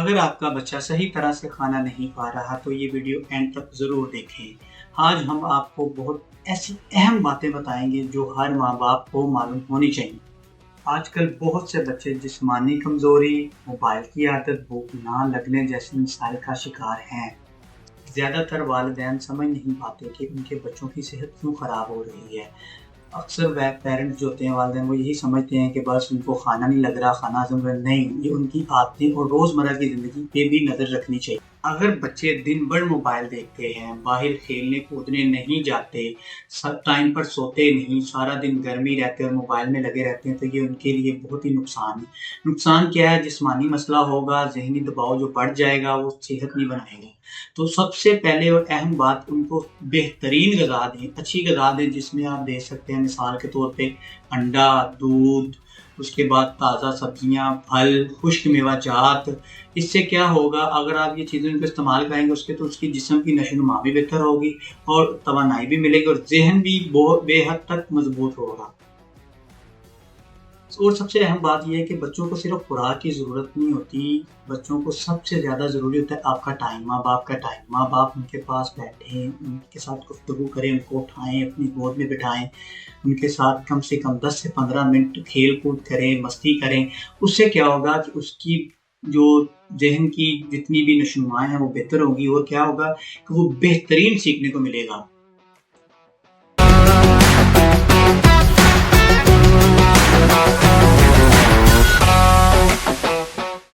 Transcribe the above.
अगर आपका बच्चा सही तरह से खाना नहीं खा रहा तो ये वीडियो एंड तक ज़रूर देखें। आज हम आपको बहुत ऐसी अहम बातें बताएंगे जो हर माँ बाप को मालूम होनी चाहिए। आजकल बहुत से बच्चे जिस्मानी कमज़ोरी, मोबाइल की आदत, भूख ना लगने जैसी मसाइल का शिकार हैं। ज़्यादातर वालिदैन समझ नहीं पाते कि उनके बच्चों की सेहत क्यों ख़राब हो रही है। अक्सर वह पेरेंट्स जो होते हैं, वालिदैन, वो यही समझते हैं कि बस उनको खाना नहीं लग रहा, खाना हज़म कर नहीं, ये उनकी आदतें और रोज़मर्रा की ज़िंदगी पे भी नज़र रखनी चाहिए। अगर बच्चे दिन भर मोबाइल देखते हैं, बाहर खेलने कूदने नहीं जाते, टाइम पर सोते नहीं, सारा दिन गर्मी रहते और मोबाइल में लगे रहते हैं, तो ये उनके लिए बहुत ही नुकसान है। नुकसान क्या है? जिस्मानी मसला होगा, ज़हनी दबाव जो बढ़ जाएगा, वो सेहत नहीं बनाएगा। तो सबसे पहले और अहम बात, उनको बेहतरीन ग़िज़ा दें, अच्छी ग़िज़ा दें, जिसमें आप दे सकते हैं मिसाल के तौर पे अंडा, दूध, उसके बाद ताज़ा सब्जियाँ, फल, खुश्क मेवाजात। इससे क्या होगा, अगर आप ये चीज़ें उनको इस्तेमाल करेंगे उसके, तो उसकी जिस्म की नशोनुमा भी बेहतर होगी और तवानाई भी मिलेगी और ज़हन भी बहुत बेहद तक मज़बूत होगा। और सबसे अहम बात ये है कि बच्चों को सिर्फ खुराक की ज़रूरत नहीं होती, बच्चों को सबसे ज़्यादा ज़रूरी होता है आपका टाइम, माँ-बाप का टाइम। माँ-बाप उनके पास बैठें, उनके साथ गुफ्तगू करें, उनको उठाएँ, अपनी गोद में बिठाएँ, उनके साथ कम से कम 10 से 15 मिनट खेल-कूद करें, मस्ती करें। उससे क्या होगा कि उसकी जो ज़हन की जितनी भी नशोनुमाएँ हैं वो बेहतर होंगी और क्या होगा कि वो बेहतरीन सीखने को मिलेगा।